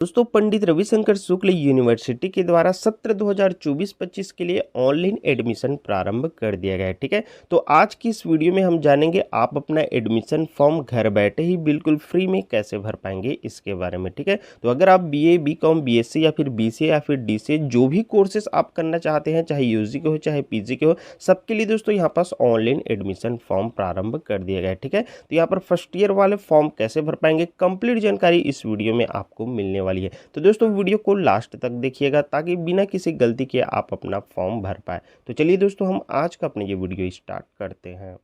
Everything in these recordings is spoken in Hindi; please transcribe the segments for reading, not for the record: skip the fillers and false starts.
दोस्तों पंडित रविशंकर शुक्ल यूनिवर्सिटी के द्वारा सत्र 2024-25 के लिए ऑनलाइन एडमिशन प्रारंभ कर दिया गया है। ठीक है, तो आज की इस वीडियो में हम जानेंगे आप अपना एडमिशन फॉर्म घर बैठे ही बिल्कुल फ्री में कैसे भर पाएंगे इसके बारे में। ठीक है, तो अगर आप बीए, बीकॉम, बीएससी या फिर बीसीए या फिर डीसीए जो भी कोर्सेस आप करना चाहते हैं, चाहे यूजी के हो चाहे पीजी के हो, सबके लिए दोस्तों यहाँ पास ऑनलाइन एडमिशन फॉर्म प्रारंभ कर दिया गया है। ठीक है, तो यहाँ पर फर्स्ट ईयर वाले फॉर्म कैसे भर पाएंगे, कंप्लीट जानकारी इस वीडियो में आपको मिलने वाली है। तो दोस्तों वीडियो को लास्ट तक देखिएगा ताकि बिना किसी गलती के आप अपना फॉर्म भर पाए। तो चलिए दोस्तों हम आज का अपने ये वीडियो स्टार्ट करते हैं।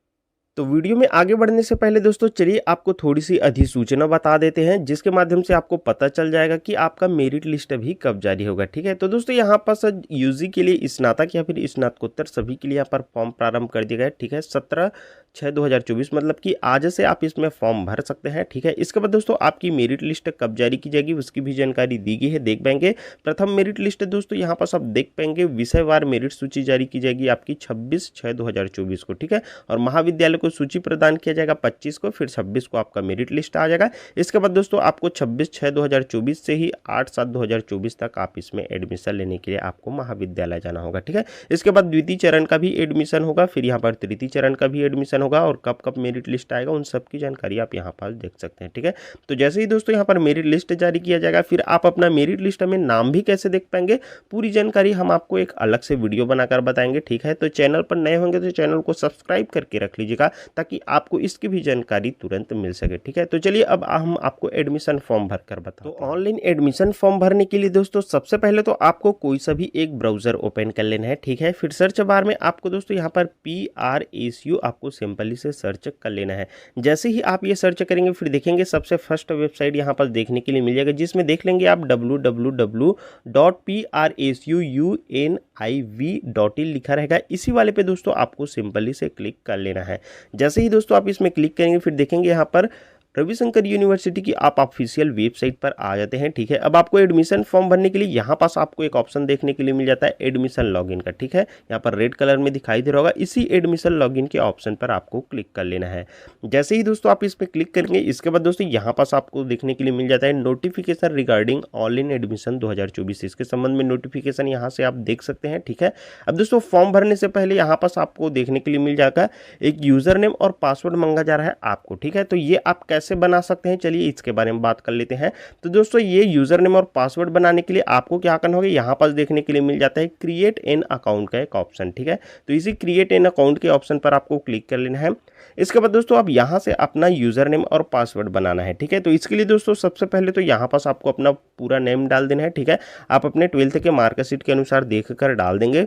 तो वीडियो में आगे बढ़ने से पहले दोस्तों चलिए आपको थोड़ी सी अधिसूचना बता देते हैं, जिसके माध्यम से आपको पता चल जाएगा कि आपका मेरिट लिस्ट अभी कब जारी होगा। ठीक है, तो दोस्तों यहाँ पर यूजी के लिए स्नातक या फिर स्नातकोत्तर सभी के लिए यहाँ पर फॉर्म प्रारंभ कर दिया गया है। ठीक है, 17/6/2024 मतलब कि आज से आप इसमें फॉर्म भर सकते हैं। ठीक है, इसके बाद दोस्तों आपकी मेरिट लिस्ट कब जारी की जाएगी उसकी भी जानकारी दी गई है, देख पाएंगे। प्रथम मेरिट लिस्ट दोस्तों यहाँ पर आप देख पाएंगे, विषयवार मेरिट सूची जारी की जाएगी आपकी 26/6/2024 को। ठीक है, और महाविद्यालय सूची प्रदान किया जाएगा 25 को, फिर 26 को आपका मेरिट लिस्ट आ जाएगा। इसके बाद दोस्तों आपको 26/6/2024 से ही 8/7/2024 तक आप इसमें एडमिशन लेने के लिए आपको महाविद्यालय जाना होगा। ठीक है, इसके बाद द्वितीय चरण का भी एडमिशन होगा, फिर यहाँ पर तृतीय चरण का भी एडमिशन होगा, और कब कब मेरिट लिस्ट आएगा उन सब की जानकारी आप यहाँ पर देख सकते हैं। ठीक है, तो जैसे ही दोस्तों यहाँ पर मेरिट लिस्ट जारी किया जाएगा, फिर आप अपना मेरिट लिस्ट में नाम भी कैसे देख पाएंगे, पूरी जानकारी हम आपको एक अलग से वीडियो बनाकर बताएंगे। ठीक है, तो चैनल पर नए होंगे तो चैनल को सब्सक्राइब करके रख लीजिएगा ताकि आपको इसकी भी जानकारी तुरंत मिल सके। ठीक है, तो चलिए अब हम आपको एडमिशन फॉर्म भरकर बताते हैं। तो ऑनलाइन एडमिशन फॉर्म भरने के लिए दोस्तों सबसे पहले तो आपको कोई सा भी एक ब्राउजर ओपन कर लेना है। ठीक है, फिर सर्च बार में आपको दोस्तों यहाँ पर PRSU आपको सिंपली से सर्च कर लेना है। जैसे ही आप ये सर्च करेंगे फिर देखेंगे सबसे फर्स्ट वेबसाइट यहाँ पर देखने के लिए मिल जाएगा, जिसमें देख लेंगे आप www.prsunniv.in लिखा रहेगा। इसी वाले पे दोस्तों आपको सिंपली से क्लिक कर लेना है। जैसे ही दोस्तों आप इसमें क्लिक करेंगे फिर देखेंगे यहाँ पर रविशंकर यूनिवर्सिटी की आप ऑफिशियल वेबसाइट पर आ जाते हैं। ठीक है, अब आपको एडमिशन फॉर्म भरने के लिए यहाँ पास आपको एक ऑप्शन देखने के लिए मिल जाता है एडमिशन लॉगिन का। ठीक है, यहाँ पर रेड कलर में दिखाई दे रहा होगा, इसी एडमिशन लॉगिन के ऑप्शन पर आपको क्लिक कर लेना है। जैसे ही दोस्तों आप इस पर क्लिक करेंगे इसके बाद दोस्तों यहाँ पास आपको देखने के लिए मिल जाता है नोटिफिकेशन रिगार्डिंग ऑनलाइन एडमिशन 2024, इसके संबंध में नोटिफिकेशन यहाँ से आप देख सकते हैं। ठीक है, अब दोस्तों फॉर्म भरने से पहले यहाँ पास आपको देखने के लिए मिल जाएगा एक यूजर नेम और पासवर्ड मांगा जा रहा है आपको। ठीक है, तो ये आप कैसे बना सकते हैं चलिए इसके बारे में बात कर लेते हैं। तो दोस्तों ये यूजर नेम और पासवर्ड बनाने के लिए आपको क्या करना होगा, यहाँ पर देखने के लिए मिल जाता है क्रिएट एन अकाउंट का एक ऑप्शन। ठीक है, तो इसी क्रिएट एन अकाउंट के ऑप्शन पर आपको क्लिक कर लेना है। इसके बाद दोस्तों आप यहाँ से अपना यूजर नेम और पासवर्ड बनाना है। ठीक है, तो इसके लिए दोस्तों सबसे पहले तो यहाँ पास आपको अपना पूरा नेम डाल देना है। ठीक है, आप अपने 12th के मार्कशीट के अनुसार देखकर डाल देंगे।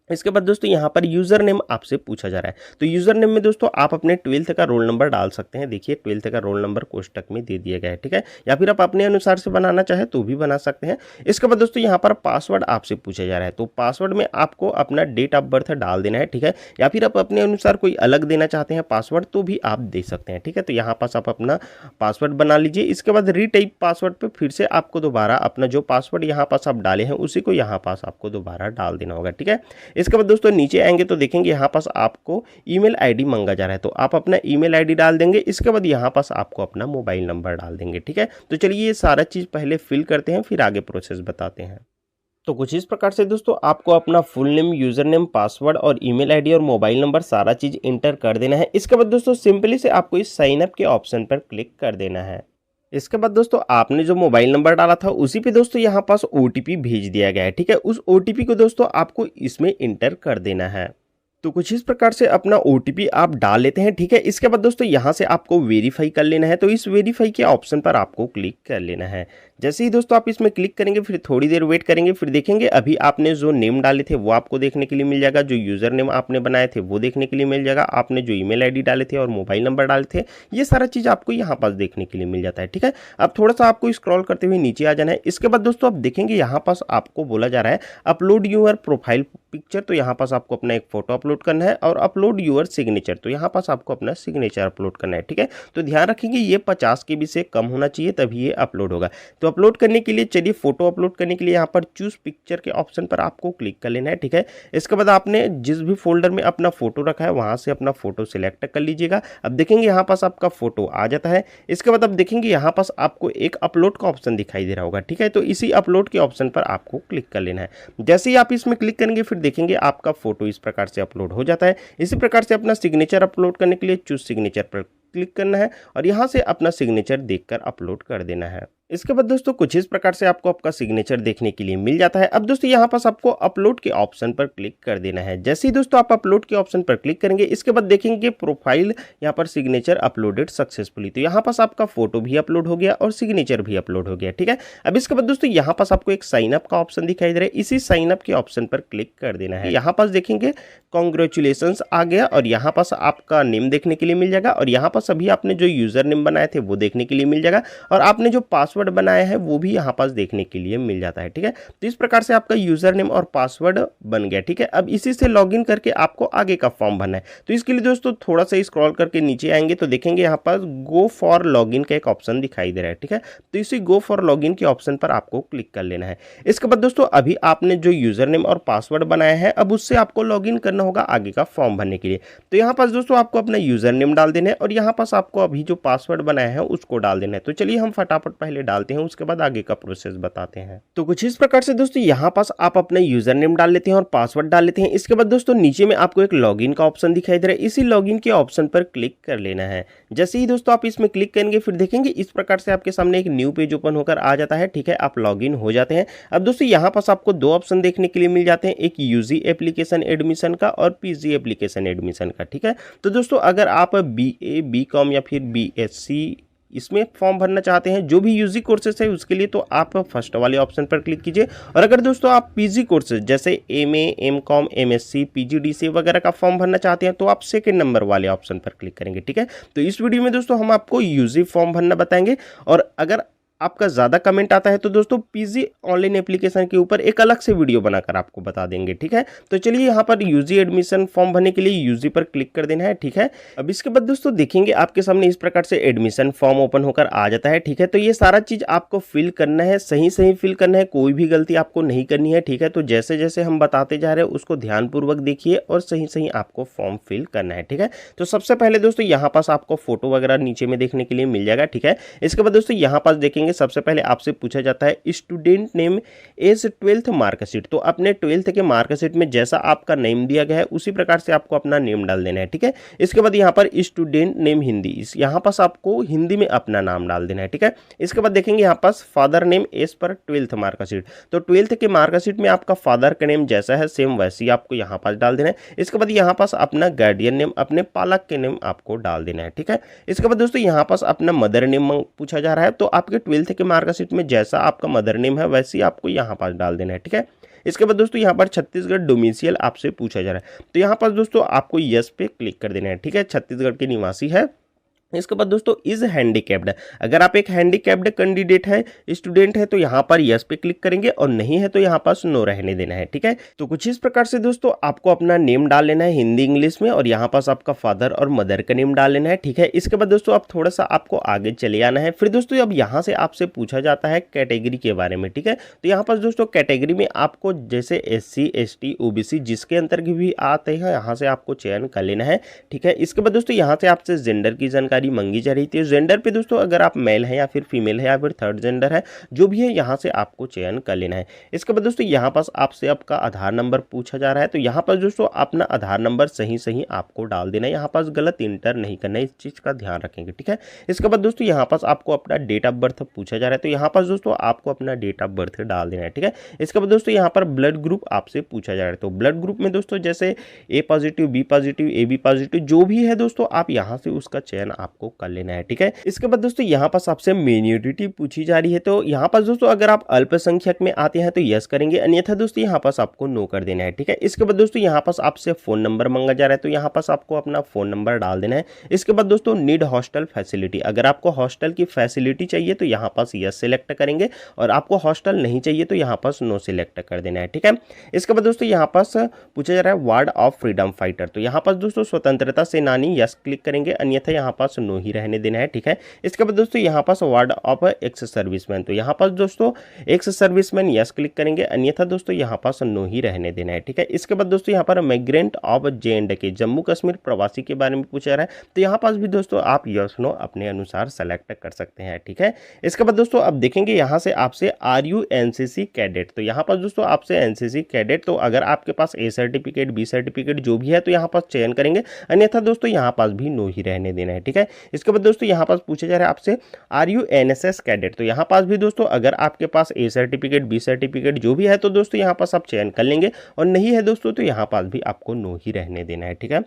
इसके बाद दोस्तों यहाँ पर यूजर नेम आपसे पूछा जा रहा है, तो यूजर नेम में दोस्तों आप अपने 12th का रोल नंबर डाल सकते हैं। देखिए 12th का रोल नंबर कोष्टक में दे दिया गया है। ठीक है, या फिर आप अपने अनुसार से बनाना चाहे तो भी बना सकते हैं। इसके बाद दोस्तों यहाँ पर पासवर्ड आपसे पूछा जा रहा है, तो पासवर्ड में आपको अपना डेट ऑफ बर्थ डाल देना है। ठीक है, या फिर आप अपने अनुसार कोई अलग देना चाहते हैं पासवर्ड तो भी आप दे सकते हैं। ठीक है, तो यहाँ पास आप अपना पासवर्ड बना लीजिए। इसके बाद रीटाइप पासवर्ड पर फिर से आपको दोबारा अपना जो पासवर्ड यहाँ पास आप डाले हैं उसी को यहाँ पास आपको दोबारा डाल देना होगा। ठीक है, इसके बाद दोस्तों नीचे आएंगे तो देखेंगे यहाँ पास आपको ईमेल आईडी मांगा जा रहा है, तो आप अपना ईमेल आईडी डाल देंगे। इसके बाद यहाँ पास आपको अपना मोबाइल नंबर डाल देंगे। ठीक है, तो चलिए ये सारा चीज़ पहले फिल करते हैं फिर आगे प्रोसेस बताते हैं। तो कुछ इस प्रकार से दोस्तों आपको अपना full name, user name, password और ईमेल आईडी और मोबाइल नंबर सारा चीज़ इंटर कर देना है। इसके बाद दोस्तों सिंपली से आपको इस साइन अप के ऑप्शन पर क्लिक कर देना है। इसके बाद दोस्तों आपने जो मोबाइल नंबर डाला था उसी पे दोस्तों यहाँ पास OTP भेज दिया गया है। ठीक है, उस OTP को दोस्तों आपको इसमें इंटर कर देना है। तो कुछ इस प्रकार से अपना OTP आप डाल लेते हैं। ठीक है, इसके बाद दोस्तों यहाँ से आपको वेरीफाई कर लेना है, तो इस वेरीफाई के ऑप्शन पर आपको क्लिक कर लेना है। जैसे ही दोस्तों आप इसमें क्लिक करेंगे फिर थोड़ी देर वेट करेंगे, फिर देखेंगे अभी आपने जो नेम डाले थे वो आपको देखने के लिए मिल जाएगा, जो यूज़र नेम आपने बनाए थे वो देखने के लिए मिल जाएगा, आपने जो ईमेल आईडी डाले थे और मोबाइल नंबर डाले थे ये सारा चीज़ आपको यहाँ पास देखने के लिए मिल जाता है। ठीक है, अब थोड़ा सा आपको स्क्रॉल करते हुए नीचे आ जाना है। इसके बाद दोस्तों आप देखेंगे यहाँ पास आपको बोला जा रहा है अपलोड यूर प्रोफाइल पिक्चर, तो यहाँ पास आपको अपना एक फोटो अपलोड करना है, और अपलोड यूर सिग्नेचर, तो यहाँ पास आपको अपना सिग्नेचर अपलोड करना है। ठीक है, तो ध्यान रखेंगे ये 50 KB से कम होना चाहिए, तभी ये अपलोड होगा। तो अपलोड करने के लिए चलिए फोटो अपलोड करने के लिए यहाँ पर चूज पिक्चर के ऑप्शन पर आपको क्लिक कर लेना है। ठीक है, इसके बाद आपने जिस भी फोल्डर में अपना फोटो रखा है वहां से अपना फोटो सिलेक्ट कर लीजिएगा। अब देखेंगे यहाँ पास आपका फोटो आ जाता है। इसके बाद अब देखेंगे यहाँ पास आपको एक अपलोड का ऑप्शन दिखाई दे रहा होगा। ठीक है, तो इसी अपलोड के ऑप्शन पर आपको क्लिक कर लेना है। जैसे ही आप इसमें क्लिक करेंगे फिर देखेंगे आपका फोटो इस प्रकार से अपलोड हो जाता है। इसी प्रकार से अपना सिग्नेचर अपलोड करने के लिए चूज सिग्नेचर पर क्लिक करना है और यहाँ से अपना सिग्नेचर देखकर अपलोड कर देना है। इसके बाद दोस्तों कुछ इस प्रकार से आपको आपका सिग्नेचर देखने के लिए मिल जाता है। अब दोस्तों यहाँ पास आपको अपलोड के ऑप्शन पर क्लिक कर देना है। जैसे ही दोस्तों आप अपलोड के ऑप्शन पर क्लिक करेंगे इसके बाद देखेंगे प्रोफाइल, यहाँ पर सिग्नेचर अपलोडेड सक्सेसफुली, तो यहाँ पास आपका फोटो भी अपलोड हो गया और सिग्नेचर भी अपलोड हो गया। ठीक है, अब इसके बाद दोस्तों यहाँ पास आपको एक साइन अप का ऑप्शन दिखाई दे रहा है, इसी साइन अप के ऑप्शन पर क्लिक कर देना है। यहाँ पास देखेंगे कॉन्ग्रेचुलेशंस आ गया और यहाँ पास आपका नेम देखने के लिए मिल जाएगा, और यहाँ पास अभी आपने जो यूजर नेम बनाए थे वो देखने के लिए मिल जाएगा, और आपने जो पासवर्ड बनाया है वो भी यहाँ पास देखने के लिए मिल जाता है। ठीक है, तो इस प्रकार से आपका यूजर नेम और पासवर्ड बन गया। ठीक है, अब इसी से लॉगिन करके आपको आगे का फॉर्म भरना है। तो इसके लिए दोस्तों थोड़ा सा स्क्रॉल करके नीचे आएंगे तो देखेंगे यहाँ पास गो फॉर लॉगिन का एक ऑप्शन दिखाई दे रहा है। ठीक है, तो इसी गो फॉर लॉगिन के ऑप्शन पर आपको क्लिक कर लेना है। इसके बाद दोस्तों अभी आपने जो यूजर नेम और पासवर्ड बनाया है अब उससे आपको लॉगिन करना होगा आगे का फॉर्म भरने के लिए। तो यहाँ पास दोस्तों आपको अपना यूजर नेम डाल देना है और यहाँ पास आपको अभी जो पासवर्ड बनाया है उसको डाल देना है। तो चलिए हम फटाफट पहले डालते हैं, उसके बाद आगे का प्रोसेस बताते हैं। तो कुछ इस प्रकार से दोस्तों यहाँ पास आप अपना यूजर नेम डाल लेते हैं और पासवर्ड डाल लेते हैं। इसके बाद दोस्तों नीचे में आपको एक लॉगिन का ऑप्शन दिखाई दे रहा है, इसी लॉगिन के ऑप्शन पर क्लिक कर लेना है। जैसे ही दोस्तों आप इसमें क्लिक करेंगे फिर देखेंगे इस प्रकार से आपके सामने एक न्यू पेज ओपन होकर आ जाता है। ठीक है, आप लॉगिन हो जाते हैं। अब दोस्तों यहाँ पास आपको दो ऑप्शन देखने के लिए मिल जाते हैं, एक यूजी एप्लीकेशन एडमिशन का और पीजी एप्लीकेशन एडमिशन का। ठीक है, तो दोस्तों अगर आप BA, BCom या फिर BSc इसमें फॉर्म भरना चाहते हैं जो भी यूजी कोर्सेज है उसके लिए, तो आप फर्स्ट वाले ऑप्शन पर क्लिक कीजिए, और अगर दोस्तों आप पीजी कोर्सेज जैसे MA, MCom, MSc, PGDC वगैरह का फॉर्म भरना चाहते हैं तो आप सेकंड नंबर वाले ऑप्शन पर क्लिक करेंगे। ठीक है, तो इस वीडियो में दोस्तों हम आपको यूजी फॉर्म भरना बताएंगे, और अगर आपका ज़्यादा कमेंट आता है तो दोस्तों पीजी ऑनलाइन एप्लीकेशन के ऊपर एक अलग से वीडियो बनाकर आपको बता देंगे। ठीक है, तो चलिए यहाँ पर यूजी एडमिशन फॉर्म भरने के लिए यूजी पर क्लिक कर देना है। ठीक है, अब इसके बाद दोस्तों देखेंगे आपके सामने इस प्रकार से एडमिशन फॉर्म ओपन होकर आ जाता है। ठीक है, तो ये सारा चीज़ आपको फिल करना है, सही सही फिल करना है, कोई भी गलती आपको नहीं करनी है। ठीक है, तो जैसे जैसे हम बताते जा रहे हैं उसको ध्यानपूर्वक देखिए और सही सही आपको फॉर्म फिल करना है। ठीक है, तो सबसे पहले दोस्तों यहाँ पास आपको फोटो वगैरह नीचे में देखने के लिए मिल जाएगा। ठीक है, इसके बाद दोस्तों यहाँ पास देखेंगे सबसे पहले आपसे पूछा जाता है student name as 12th marksheet, तो अपने 12th के मार्कशीट में जैसा आपका नेम दिया गया है उसी प्रकार से आपको अपना नेम डाल देना है। ठीक है, इसके बाद यहाँ पर स्टूडेंट नेम हिंदी, यहाँ पास आपको हिंदी में अपना नाम डाल देना है। ठीक है, इसके बाद देखेंगे यहाँ पास father name as per 12th marksheet, तो 12th के मार्कशीट में आपका फादर का नेम जैसा है सेम वैसे ही आपको यहाँ पास डाल देना है। इसके बाद यहाँ पास अपना गार्डियन नेम, अपने पालक के नेम आपको डाल देना है। ठीक है, इसके बाद दोस्तों यहाँ पास अपना मदर नेम पूछा जा रहा है, तो आपके 12th के मार्कशीट में जैसा आपका मदर नेम है वैसे ही आपको यहाँ पास डाल देना है। ठीक है, इसके बाद दोस्तों यहाँ पर छत्तीसगढ़ डोमिसियल आपसे पूछा जा रहा है, तो यहाँ पर दोस्तों आपको यस पे क्लिक कर देना है। ठीक है, छत्तीसगढ़ के निवासी है। इसके बाद दोस्तों इज हैंडीकैप्ड, अगर आप एक हैंडीकैप्ड कैंडिडेट है, स्टूडेंट है, तो यहाँ पर यस पे क्लिक करेंगे और नहीं है तो यहाँ पास नो रहने देना है। ठीक है, तो कुछ इस प्रकार से दोस्तों आपको अपना नेम डाल लेना है हिंदी इंग्लिश में, और यहाँ पास आपका फादर और मदर का नेम डाल लेना है। ठीक है, इसके बाद दोस्तों आप थोड़ा सा आपको आगे चले आना है। फिर दोस्तों अब यहाँ से आपसे पूछा जाता है कैटेगरी के बारे में। ठीक है, तो यहाँ पास दोस्तों कैटेगरी में आपको जैसे SC, ST, OBC जिसके अंतर्गत भी आते हैं यहाँ से आपको चयन कर लेना है। ठीक है, इसके बाद दोस्तों यहाँ से आपसे जेंडर की जानकारी मंगी जा रही थी। जेंडर पे दोस्तों अगर आप मेल है या फिर फीमेल है या फिर थर्ड जेंडर है, जो भी है यहाँ से आपको चयन कर लेना है। इसके बाद दोस्तों यहाँ पास आपसे आपका आधार नंबर पूछा जा रहा है, तो यहाँ पर दोस्तों अपना आधार नंबर सही सही आपको डाल देना है, यहाँ पास गलत इंटर नहीं करना है, इस चीज का ध्यान रखेंगे। ठीक है, इसके बाद दोस्तों यहाँ पास आपको अपना डेट ऑफ बर्थ पूछा जा रहा है, तो यहाँ पास दोस्तों आपको अपना डेट ऑफ बर्थ डाल देना है। ठीक है, इसके बाद दोस्तों यहाँ पर ब्लड ग्रुप आपसे पूछा जा रहा है, तो ब्लड ग्रुप में दोस्तों जैसे A positive, B positive, AB positive जो भी है दोस्तों आप यहाँ से उसका चयन आप आपको कर लेना है, ठीक है। इसके बाद दोस्तों यहाँ पास आपसे मेजॉरिटी पूछी जा रही है, तो यहाँ पास दोस्तों अगर आप अल्पसंख्यक में आते हैं तो यस करेंगे, अन्यथा दोस्तों यहाँ पास आपको नो कर देना है, ठीक है। इसके बाद दोस्तों यहाँ पास आपसे फोन नंबर मांगा जा रहा है, तो यहाँ पास आपको अपना फोन नंबर डाल देना है। इसके बाद दोस्तों नीड हॉस्टल फैसिलिटी, अगर आपको हॉस्टल की फैसिलिटी चाहिए तो यहाँ पास यस सिलेक्ट करेंगे, और आपको हॉस्टल नहीं चाहिए तो यहाँ पास नो सिलेक्ट कर देना है, ठीक है। इसके बाद दोस्तों यहाँ पास पूछा जा रहा है वार्ड ऑफ फ्रीडम फाइटर, तो यहाँ पास दोस्तों स्वतंत्रता सेनानी यस क्लिक करेंगे, अन्यथा यहाँ पास नो ही रहने देना है, ठीक है। इसके बाद दोस्तों यहाँ पास वार्ड ऑफ एक्स सर्विसमैन, तो यहाँ पास दोस्तों एक्स सर्विसमैन यस क्लिक करेंगे, अन्यथा दोस्तों यहाँ पास नो ही रहने देना है, ठीक है। इसके बाद दोस्तों यहाँ पर migrant of J&K, Jammu Kashmir प्रवासी के बारे में पूछा रहा है, तो यहाँ पास भी दोस्तों आप यस नो अपने अनुसार सेलेक्ट कर सकते हैं, ठीक है। इसके बाद दोस्तों अब देखेंगे यहाँ से आपसे आर यू एनसीसी कैडेट, तो यहाँ पास दोस्तों आपसे एनसीसी कैडेट, तो अगर आपके पास ए सर्टिफिकेट बी सर्टिफिकेट जो भी है तो यहाँ पास चयन करेंगे, अन्यथा दोस्तों यहाँ पास भी नो ही रहने देना है, ठीक है। इसके बाद दोस्तों यहाँ पास पूछा जा रहा है आपसे आर यू एनएसएस कैडेट, तो यहाँ पास भी दोस्तों अगर आपके पास ए सर्टिफिकेट बी सर्टिफिकेट जो भी है तो दोस्तों यहाँ पास आप चयन कर लेंगे, और नहीं है दोस्तों तो यहाँ पास भी आपको नो ही रहने देना है, ठीक है।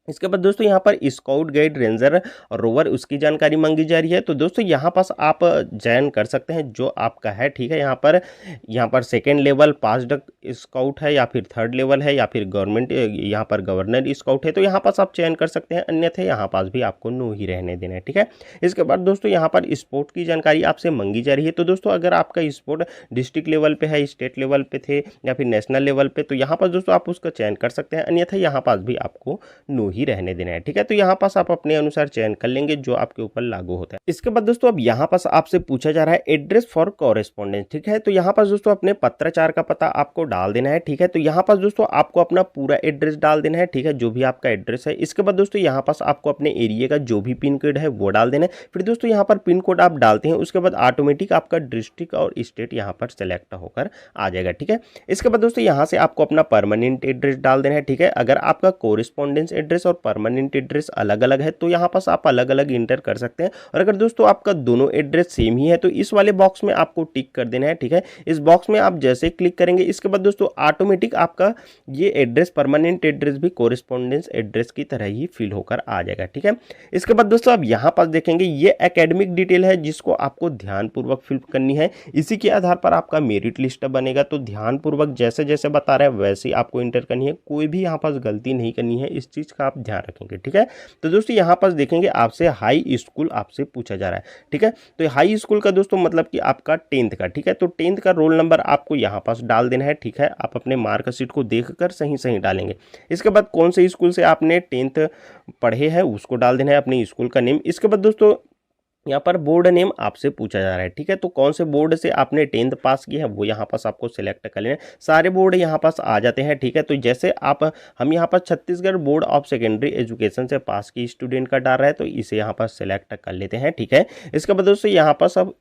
इसके बाद दोस्तों यहाँ पर स्काउट गाइड रेंजर और रोवर उसकी जानकारी मांगी जा रही है, तो दोस्तों यहाँ पास आप चयन कर सकते हैं जो आपका है, ठीक है। यहाँ पर सेकेंड लेवल पास्ड स्काउट है, या फिर थर्ड लेवल है, या फिर गवर्नमेंट यहाँ पर गवर्नर स्काउट है, तो यहाँ पास आप चयन कर सकते हैं, अन्यथा यहाँ पास भी आपको नो ही रहने देना है, ठीक है। इसके बाद दोस्तों यहाँ पर स्पोर्ट की जानकारी आपसे मांगी जा रही है, तो दोस्तों अगर आपका स्पोर्ट डिस्ट्रिक्ट लेवल पे है, स्टेट लेवल पे थे, या फिर नेशनल लेवल पे, तो यहाँ पर दोस्तों आप उसका चयन कर सकते हैं, अन्यथा यहाँ पास भी आपको नो ही रहने देना है, ठीक है। तो यहाँ पास आप अपने अनुसार चयन कर लेंगे जो आपके ऊपर लागू होता है। इसके बाद दोस्तों अब यहाँ पास आपसे पूछा जा रहा है एड्रेस फॉर कॉरेस्पॉन्डेंस, ठीक है। तो यहाँ पास दोस्तों अपने पत्राचार का पता आपको डाल देना है, ठीक है। तो यहाँ पास दोस्तों आपको अपना पूरा एड्रेस डाल देना है, ठीक है, जो भी आपका एड्रेस है। इसके बाद दोस्तों यहाँ पास आपको अपने एरिया का जो भी पिन कोड है वो डाल देना है। फिर दोस्तों यहाँ पर पिन कोड आप डालते हैं, उसके बाद ऑटोमेटिक आपका डिस्ट्रिक्ट और स्टेट यहाँ पर सेलेक्ट होकर आ जाएगा, ठीक है। इसके बाद दोस्तों यहाँ से आपको अपना परमानेंट एड्रेस डाल देना है, ठीक है। अगर आपका कोरेस्पॉन्डेंस एड्रेस और परमानेंट एड्रेस अलग अलग है तो यहाँ पास आप अलग अलग इंटर कर सकते हैं, और अगर दोस्तों आपका दोनों एड्रेस सेम ही है तो इस वाले बॉक्स में आपको टिक कर देना है, ठीक है। इस बॉक्स में आप जैसे क्लिक करेंगे इसके बाद दोस्तों ऑटोमेटिक आपका ये एड्रेस परमानेंट एड्रेस भी कोरेस्पॉन्डेंस एड्रेस की तरह ही फिल होकर आ जाएगा, ठीक है। इसके बाद दोस्तों आप यहाँ पास देखेंगे ये एकेडमिक डिटेल है जिसको आपको ध्यानपूर्वक फिल करनी है, इसी के आधार पर आपका मेरिट लिस्ट बनेगा, तो ध्यानपूर्वक जैसे जैसे बता रहा है वैसे ही आपको इंटर करनी है, कोई भी यहाँ पास गलती नहीं करनी है, इस चीज़ का आप ध्यान रखेंगे, ठीक है। तो दोस्तों यहाँ पास देखेंगे आपसे हाई स्कूल आपसे पूछा जा रहा है, ठीक है। तो हाई स्कूल का दोस्तों मतलब कि आपका 10th का, ठीक है। तो 10th का रोल नंबर आपको यहाँ पास डाल देना है, ठीक है। आप अपने मार्कशीट को देखकर सही सही डालेंगे। इसके बाद कौन से स्कूल से आपने 10th पढ़े हैं उसको डाल देना है, अपने स्कूल का नेम। इसके बाद दोस्तों यहाँ पर बोर्ड नेम आपसे पूछा जा रहा है, ठीक है। तो कौन से बोर्ड से आपने 10th पास किया है वो यहाँ पास आपको सिलेक्ट कर लेना है। सारे बोर्ड यहाँ पास आ जाते हैं, ठीक है। तो जैसे हम यहाँ पर Chhattisgarh board of secondary education से पास की स्टूडेंट का डाल रहा है, तो इसे यहाँ पर सिलेक्ट कर लेते हैं, ठीक है। इसके बाद दोस्तों यहाँ पर सब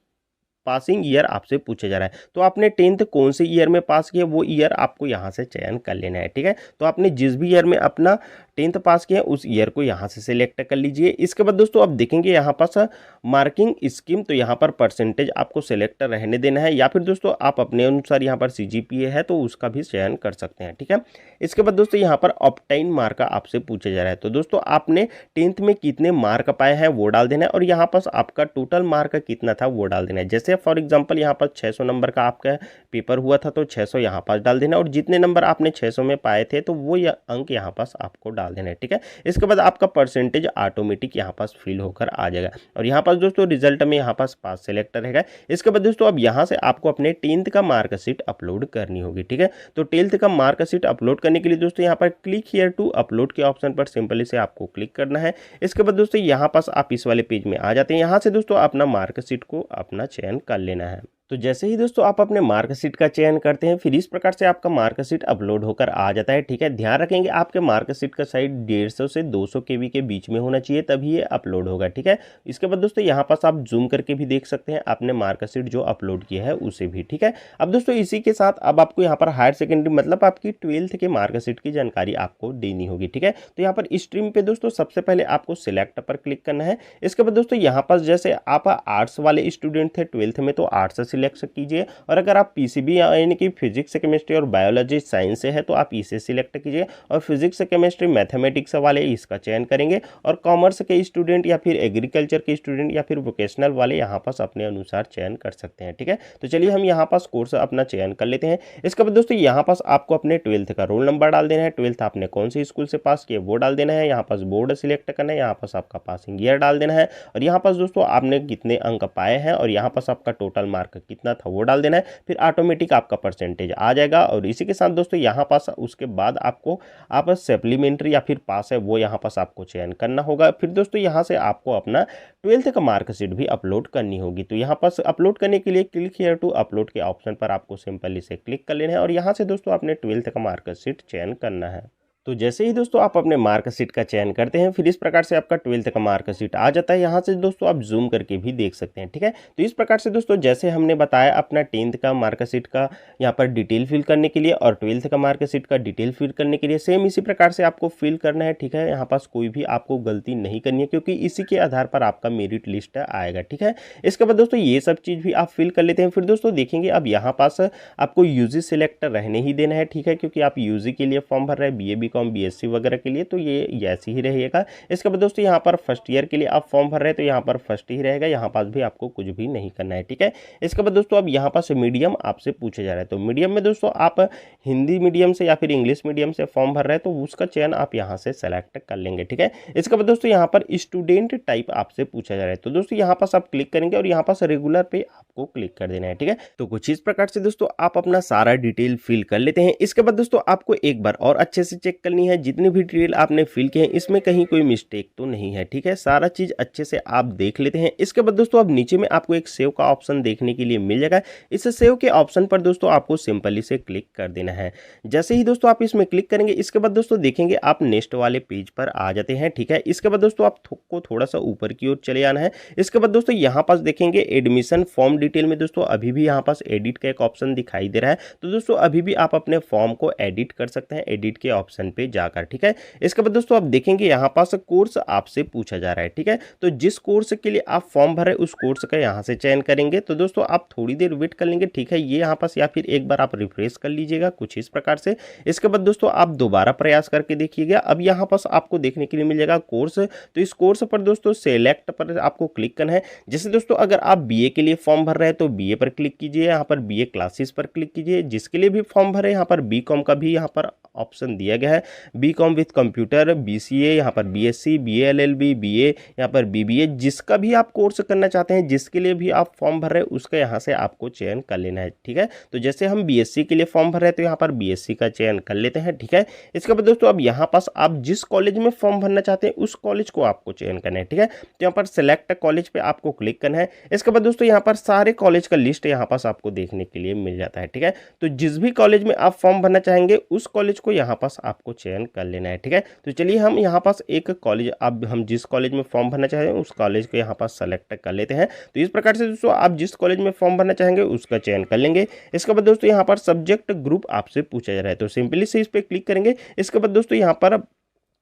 पासिंग ईयर आपसे पूछा जा रहा है, तो आपने 10th कौन से ईयर में पास किया वो ईयर आपको यहाँ से चयन कर लेना है, ठीक है। तो आपने जिस भी ईयर में अपना 10th पास किया उस ईयर को यहाँ से सिलेक्ट कर लीजिए। इसके बाद दोस्तों अब देखेंगे यहाँ पास मार्किंग स्कीम, तो यहाँ पर परसेंटेज आपको सिलेक्ट रहने देना है, या फिर दोस्तों आप अपने अनुसार यहाँ पर CGPA है तो उसका भी चयन कर सकते हैं, ठीक है। इसके बाद दोस्तों यहाँ पर ऑब्टेन मार्क आपसे पूछा जा रहा है, तो दोस्तों आपने 10th में कितने मार्क पाए हैं वो डाल देना है, और यहाँ पास आपका टोटल मार्क कितना था वो डाल देना है। जैसे फॉर एग्जांपल यहाँ पर 600 नंबर का आपका पेपर हुआ था तो 600 यहाँ पास डाल देना, और जितने नंबर आपने 600 में पाए थे तो वो अंक यहाँ पास आपको डाल देना है, ठीक है। इसके बाद आपका परसेंटेज ऑटोमेटिक यहाँ पास फिल होकर आ जाएगा, और यहाँ पास दोस्तों रिजल्ट में यहाँ पास पास सेलेक्ट रहेगा। इसके बाद दोस्तों अब यहाँ से आपको अपने 10th का मार्कशीट अपलोड करनी होगी, ठीक है। तो 10th का मार्कशीट अपलोड करने के लिए दोस्तों यहाँ पर क्लिक हियर टू अपलोड के ऑप्शन पर सिंपली से आपको क्लिक करना है। इसके बाद दोस्तों यहाँ पास आप इस वाले पेज में आ जाते हैं, यहाँ से दोस्तों अपना मार्कशीट को अपना चयन कर लेना है। तो जैसे ही दोस्तों आप अपने मार्कशीट का चयन करते हैं फिर इस प्रकार से आपका मार्कशीट अपलोड होकर आ जाता है, ठीक है। ध्यान रखेंगे आपके मार्कशीट का साइज 150 से 200 KB के बीच में होना चाहिए तभी ये अपलोड होगा, ठीक है। इसके बाद दोस्तों यहाँ पास आप जूम करके भी देख सकते हैं आपने मार्कशीट जो अपलोड किया है उसे भी, ठीक है। अब दोस्तों इसी के साथ अब आपको यहाँ पर हायर सेकेंडरी मतलब आपकी 12th के मार्कशीट की जानकारी आपको देनी होगी, ठीक है। तो यहाँ पर स्ट्रीम पे दोस्तों सबसे पहले आपको सिलेक्ट पर क्लिक करना है। इसके बाद दोस्तों यहाँ पास जैसे आप आर्ट्स वाले स्टूडेंट थे 12th में तो आर्ट्स सिलेक्ट कीजिए, और अगर आप पीसीबी यानी कि फिजिक्स केमिस्ट्री और बायोलॉजी साइंस से है तो आप इसे सिलेक्ट कीजिए, और फिजिक्स केमिस्ट्री मैथमेटिक्स वाले इसका चयन करेंगे, और कॉमर्स के स्टूडेंट या फिर एग्रीकल्चर के स्टूडेंट या फिर वोकेशनल वाले यहाँ पास अपने अनुसार चयन कर सकते हैं। ठीक है, तो चलिए हम यहाँ पास कोर्स अपना चयन कर लेते हैं। इसके बाद दोस्तों यहाँ पास आपको अपने 12th का रोल नंबर डाल देना है, 12th आपने कौन सी स्कूल से पास किया वो डाल देना है, यहाँ पास बोर्ड सिलेक्ट करना है, यहाँ पास आपका पासिंग ईयर डाल देना है, और यहाँ पास दोस्तों आपने कितने अंक पाए हैं और यहाँ पास आपका टोटल मार्क कितना था वो डाल देना है, फिर ऑटोमेटिक आपका परसेंटेज आ जाएगा। और इसी के साथ दोस्तों यहाँ पास उसके बाद आपको आप सप्लीमेंट्री या फिर पास है वो यहाँ पास आपको चयन करना होगा। फिर दोस्तों यहाँ से आपको अपना 12th का मार्कशीट भी अपलोड करनी होगी। तो यहाँ पास अपलोड करने के लिए क्लिक हियर टू अपलोड के ऑप्शन पर आपको सिंपली से क्लिक कर लेना है, और यहाँ से दोस्तों आपने 12th का मार्कशीट चयन करना है। तो जैसे ही दोस्तों आप अपने मार्कशीट का चयन करते हैं, फिर इस प्रकार से आपका 12th का मार्कशीट आ जाता है। यहाँ से दोस्तों आप जूम करके भी देख सकते हैं। ठीक है, तो इस प्रकार से दोस्तों जैसे हमने बताया अपना 10th का मार्कशीट का यहाँ पर डिटेल फिल करने के लिए और 12th का मार्कशीट का डिटेल फिल करने के लिए सेम इसी प्रकार से आपको फिल करना है। ठीक है, यहाँ पास कोई भी आपको गलती नहीं करनी है, क्योंकि इसी के आधार पर आपका मेरिट लिस्ट आएगा। ठीक है, इसके बाद दोस्तों ये सब चीज़ भी आप फिल कर लेते हैं। फिर दोस्तों देखेंगे अब यहाँ पास आपको यूजी सिलेक्ट रहने ही देना है। ठीक है, क्योंकि आप यूजी के लिए फॉर्म भर रहे हैं, BA BCom BSc वगैरह के लिए, तो ये ऐसे ही रहेगा। इसके बाद दोस्तों यहाँ पर फर्स्ट ईयर के लिए आप फॉर्म भर रहे हैं तो यहाँ पर फर्स्ट ही रहेगा, यहाँ पास भी आपको कुछ भी नहीं करना है। ठीक है, इसके बाद दोस्तों अब यहाँ पास मीडियम आपसे पूछा जा रहा है, तो मीडियम में दोस्तों आप हिंदी मीडियम से या फिर इंग्लिश मीडियम से फॉर्म भर रहे हैं तो उसका चयन आप यहाँ से सेलेक्ट कर लेंगे। ठीक है, इसके बाद दोस्तों यहाँ पर स्टूडेंट टाइप आपसे पूछा जा रहा है, तो दोस्तों यहाँ पास आप क्लिक करेंगे और यहाँ पास रेगुलर पे आपको क्लिक कर देना है। ठीक है, तो कुछ इस प्रकार से दोस्तों आप अपना सारा डिटेल फिल कर लेते हैं। इसके बाद दोस्तों आपको एक बार और अच्छे से चेक करनी है जितनी भी डिटेल आपने फिल किए हैं इसमें कहीं कोई मिस्टेक तो नहीं है। ठीक है, सारा चीज अच्छे से आप देख लेते हैं। इसके बाद दोस्तों अब नीचे में आपको एक सेव का ऑप्शन देखने के लिए मिल जाएगा। इस सेव के ऑप्शन पर दोस्तों आपको सिंपली से क्लिक कर देना है। जैसे ही दोस्तों आप इसमें क्लिक करेंगे इसके बाद दोस्तों देखेंगे आप नेक्स्ट वाले पेज पर आ जाते हैं। ठीक है, इसके बाद दोस्तों आपको थोड़ा सा ऊपर की ओर चले आना है। इसके बाद दोस्तों यहाँ पास देखेंगे एडमिशन फॉर्म डिटेल में दोस्तों अभी भी यहाँ पास एडिट का एक ऑप्शन दिखाई दे रहा है, तो दोस्तों अभी भी आप अपने फॉर्म को एडिट कर सकते हैं एडिट के ऑप्शन पे जाकर। ठीक है, इसके बाद दोस्तों आप देखेंगे यहाँ पास कोर्स आपसे पूछा जा रहा है। ठीक है, तो जिस कोर्स के लिए आप फॉर्म भरे उस कोर्स का यहाँ से चयन करेंगे, तो दोस्तों आप थोड़ी देर वेट कर लेंगे। ठीक है, ये यहाँ पास या फिर एक बार आप रिफ्रेश कर लीजिएगा कुछ इस प्रकार से। इसके बाद दोस्तों आप दोबारा प्रयास करके देखिएगा। अब यहाँ पास आपको देखने के लिए मिल जाएगा कोर्स, तो इस कोर्स पर दोस्तों सेलेक्ट पर आपको क्लिक करना है। जैसे दोस्तों अगर आप BA के लिए फॉर्म भर रहे हैं तो BA पर क्लिक कीजिए, यहाँ पर BA क्लासेस पर क्लिक कीजिए। जिसके लिए भी फॉर्म भरे यहाँ पर BCom का भी यहाँ पर ऑप्शन दिया गया है, BCom विथ कंप्यूटर, BCA, यहाँ पर BSc, BA LLB, BA, यहाँ पर BBA, जिसका भी आप कोर्स करना चाहते हैं जिसके लिए भी आप फॉर्म भर रहे हैं उसका यहाँ से आपको चयन कर लेना है। ठीक है, तो जैसे हम BSc के लिए फॉर्म भर रहे हैं तो यहाँ पर BSc का चयन कर लेते हैं। ठीक है, इसके बाद दोस्तों अब यहाँ पास आप जिस कॉलेज में फॉर्म भरना चाहते हैं उस कॉलेज को आपको चयन करना है। ठीक है, तो यहाँ पर सेलेक्ट कॉलेज पे आपको क्लिक करना है। इसके बाद दोस्तों यहाँ पर सारे कॉलेज का लिस्ट यहाँ पास आपको देखने के लिए मिल जाता है। ठीक है, तो जिस भी कॉलेज में आप फॉर्म भरना चाहेंगे उस कॉलेज को यहाँ पास आपको चयन कर लेना है। ठीक है, तो चलिए हम यहाँ पास एक कॉलेज अब हम जिस कॉलेज में फॉर्म भरना चाहें उस कॉलेज को यहाँ पास सेलेक्ट कर लेते हैं। तो इस प्रकार से दोस्तों आप जिस कॉलेज में फॉर्म भरना चाहेंगे उसका चयन कर लेंगे। इसके बाद दोस्तों यहाँ पर सब्जेक्ट ग्रुप आपसे पूछा जा रहा है, तो सिंपली से इस पर क्लिक करेंगे। इसके बाद दोस्तों यहाँ पर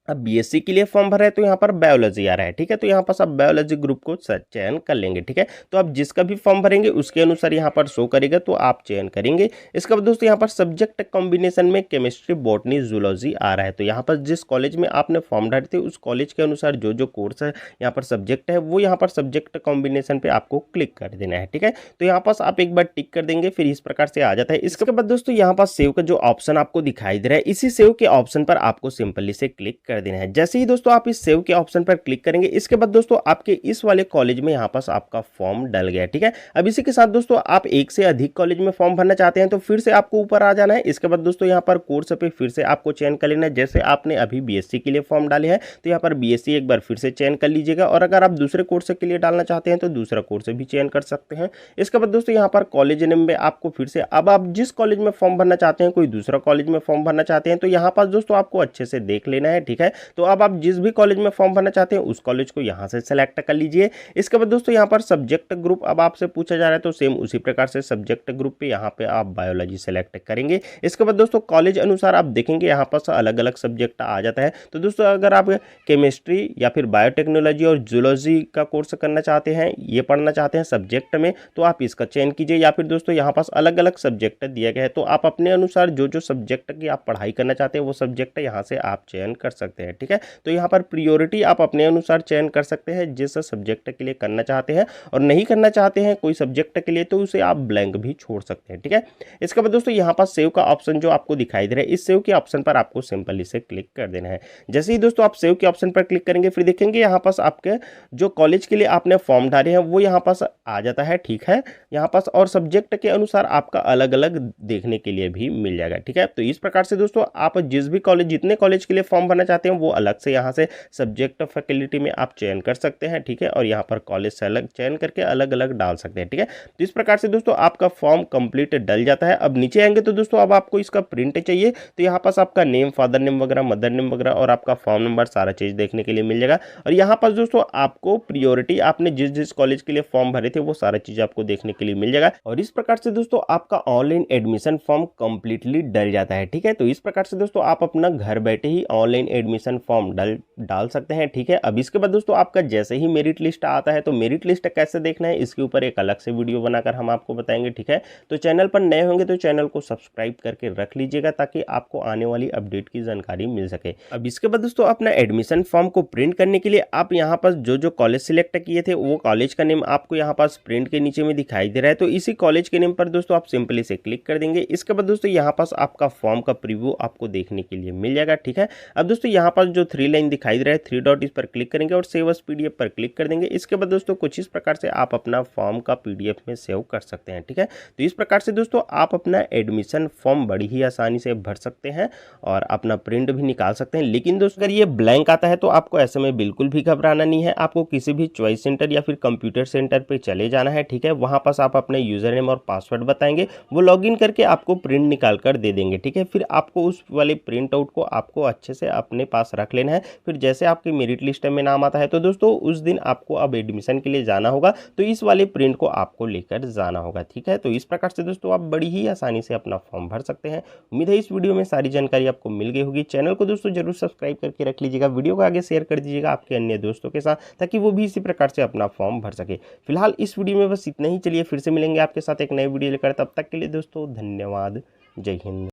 अब BSc के लिए फॉर्म भर रहे हैं तो यहाँ पर बायोलॉजी आ रहा है। ठीक है, तो यहाँ पास आप बायोलॉजी ग्रुप को चयन कर लेंगे। ठीक है, तो आप जिसका भी फॉर्म भरेंगे उसके अनुसार यहाँ पर शो करेगा तो आप चयन करेंगे। इसके बाद दोस्तों यहाँ पर सब्जेक्ट कॉम्बिनेशन में केमिस्ट्री, बॉटनी, जूलॉजी आ रहा है, तो यहाँ पर जिस कॉलेज में आपने फॉर्म भरे थे उस कॉलेज के अनुसार जो जो कोर्स है यहाँ पर सब्जेक्ट है वो यहाँ पर सब्जेक्ट कॉम्बिनेशन पे आपको क्लिक कर देना है। ठीक है, तो यहाँ पास आप एक बार टिक कर देंगे, फिर इस प्रकार से आ जाता है। इसके बाद दोस्तों यहाँ पास सेव का जो ऑप्शन आपको दिखाई दे रहा है इसी सेव के ऑप्शन पर आपको सिंपली से क्लिक कर देना है। जैसे ही दोस्तों आप इस सेव के ऑप्शन पर क्लिक करेंगे इसके बाद दोस्तों आपके इस वाले कॉलेज में यहाँ पास आपका फॉर्म डल गया। ठीक है, अब इसी के साथ दोस्तों आप एक से अधिक कॉलेज में फॉर्म भरना चाहते हैं तो फिर से आपको ऊपर आ जाना है। इसके बाद दोस्तों यहाँ पर कोर्स पे फिर से आपको चयन कर लेना है। जैसे आपने अभी BSc के लिए फॉर्म डाले हैं तो यहाँ पर BSc एक बार फिर से चयन कर लीजिएगा, और अगर आप दूसरे कोर्स के लिए डालना चाहते हैं तो दूसरा कोर्स भी चयन कर सकते हैं। इसके बाद दोस्तों यहाँ पर कॉलेज नेम में आपको फिर से अब आप जिस कॉलेज में फॉर्म भरना चाहते हैं कोई दूसरा कॉलेज में फॉर्म भरना चाहते हैं तो यहाँ पास दोस्तों आपको अच्छे से देख लेना है। ठीक है, है। तो अब आप जिस भी कॉलेज में फॉर्म भरना चाहते हैं उस कॉलेज को यहाँ से सेलेक्ट कर लीजिए। इसके बाद दोस्तों यहाँ पर सब्जेक्ट ग्रुप अब आपसे पूछा जा रहा है, तो सेम उसी प्रकार से सब्जेक्ट ग्रुप पे यहाँ पे आप बायोलॉजी सेलेक्ट करेंगे। इसके बाद दोस्तों कॉलेज अनुसार आप देखेंगे यहाँ पर अलग अलग सब्जेक्ट आ जाता है। तो दोस्तों अगर आप केमिस्ट्री या फिर बायोटेक्नोलॉजी और जूलॉजी का कोर्स करना चाहते हैं, ये पढ़ना चाहते हैं सब्जेक्ट में, तो आप इसका चयन कीजिए। या फिर दोस्तों यहाँ पास अलग अलग सब्जेक्ट दिया गया है, तो आप अपने अनुसार जो जो सब्जेक्ट की आप पढ़ाई करना चाहते हैं वो सब्जेक्ट यहाँ से आप चयन कर सकते हैं। ठीक है, तो यहाँ पर प्रियोरिटी आप अपने अनुसार चयन कर सकते हैं जिस सब्जेक्ट के लिए करना चाहते हैं, और नहीं करना चाहते हैं कोई सब्जेक्ट के लिए तो उसे आप ब्लैंक भी छोड़ सकते हैं। ठीक है, इसके बाद दोस्तों यहाँ पास सेव का ऑप्शन जो आपको दिखाई दे रहा है, इस सेव के ऑप्शन पर आपको सिंपल इसे क्लिक कर देना है। जैसे ही दोस्तों आप सेव के ऑप्शन पर क्लिक करेंगे फिर देखेंगे यहाँ पास आपके जो कॉलेज के लिए आपने फॉर्म डाले हैं वो यहाँ पास आ जाता है। ठीक है, यहाँ पास और सब्जेक्ट के अनुसार आपका अलग अलग देखने के लिए भी मिल जाएगा। ठीक है, तो इस प्रकार से दोस्तों आप जिस भी कॉलेज जितने कॉलेज के लिए फॉर्म भरना चाहते हैं वो अलग से यहाँ से सब्जेक्ट फैकल्टी में आप चयन कर सकते हैं। ठीक है, और यहाँ पर कॉलेज से अलग चयन करके अलग अलग डाल सकते हैं। ठीक है, तो इस प्रकार से दोस्तों आपका फॉर्म कंप्लीट डल जाता है। अब नीचे आएंगे तो दोस्तों अब आपको इसका प्रिंट चाहिए, तो यहाँ पास आपका नेम, फादर नेम वगैरह, मदर नेम वगैरह और आपका फॉर्म नंबर सारा चीज देखने के लिए मिल जाएगा। और यहाँ पास दोस्तों आपको प्रियोरिटी आपने जिस जिस कॉलेज के लिए फॉर्म भरे थे वो सारा चीज आपको देखने के लिए मिल जाएगा। और इस प्रकार से दोस्तों आपका ऑनलाइन एडमिशन फॉर्म कंप्लीटली डल जाता है। ठीक है, तो इस प्रकार से दोस्तों आप अपना घर बैठे ही ऑनलाइन एडमिशन फॉर्म डाल सकते हैं। ठीक है, अब इसके बाद दोस्तों आपका जैसे ही मेरिट लिस्ट आता है तो मेरिट लिस्ट कैसे देखना है इसके ऊपर एक अलग से वीडियो बनाकर हम आपको बताएंगे। ठीक है, तो चैनल पर नए होंगे तो चैनल को सब्सक्राइब करके रख लीजिएगा ताकि आपको आने वाली अपडेट की जानकारी मिल सके। अब इसके बाद दोस्तों अपना एडमिशन फॉर्म को प्रिंट करने के लिए आप यहाँ पास जो जो कॉलेज सिलेक्ट किए थे वो कॉलेज का नेम आपको यहाँ पास प्रिंट के नीचे में दिखाई दे रहा है, तो इसी कॉलेज के नेम पर दोस्तों आप सिंपली से क्लिक कर देंगे। इसके बाद दोस्तों यहाँ पास आपका फॉर्म का प्रीव्यू आपको देखने के लिए मिल जाएगा। ठीक है, अब दोस्तों यहाँ पास जो 3 लाइन दिखाई दे रहा है 3 डॉट, इस पर क्लिक करेंगे और सेव एज पीडीएफ पर क्लिक कर देंगे। इसके बाद दोस्तों कुछ इस प्रकार से आप अपना फॉर्म का पीडीएफ में सेव कर सकते हैं। ठीक है, तो इस प्रकार से दोस्तों आप अपना एडमिशन फॉर्म बड़ी ही आसानी से भर सकते हैं और अपना प्रिंट भी निकाल सकते हैं। लेकिन दोस्तों अगर ये ब्लैंक आता है तो आपको ऐसे में बिल्कुल भी घबराना नहीं है, आपको किसी भी चॉइस सेंटर या फिर कंप्यूटर सेंटर पे चले जाना है। ठीक है, वहां पास आप अपने यूजर नेम और पासवर्ड बताएंगे, वो लॉगिन करके आपको प्रिंट निकाल कर दे देंगे। ठीक है, फिर आपको उस वाले प्रिंट आउट को आपको अच्छे से अपने पास रख लेना है। फिर जैसे आपकी मेरिट लिस्ट में नाम आता है तो दोस्तों उस दिन आपको अब एडमिशन के लिए जाना होगा, तो इस वाले प्रिंट को आपको लेकर जाना होगा। ठीक है, तो इस प्रकार से दोस्तों आप बड़ी ही आसानी से अपना फॉर्म भर सकते हैं। उम्मीद है इस वीडियो में सारी जानकारी आपको मिल गई होगी। चैनल को दोस्तों जरूर सब्सक्राइब करके रख लीजिएगा, वीडियो को आगे शेयर कर दीजिएगा आपके अन्य दोस्तों के साथ ताकि वो भी इसी प्रकार से अपना फॉर्म भर सके। फिलहाल इस वीडियो में बस इतना ही, चलिए फिर से मिलेंगे आपके साथ एक नई वीडियो लेकर, तब तक के लिए दोस्तों धन्यवाद, जय हिंद।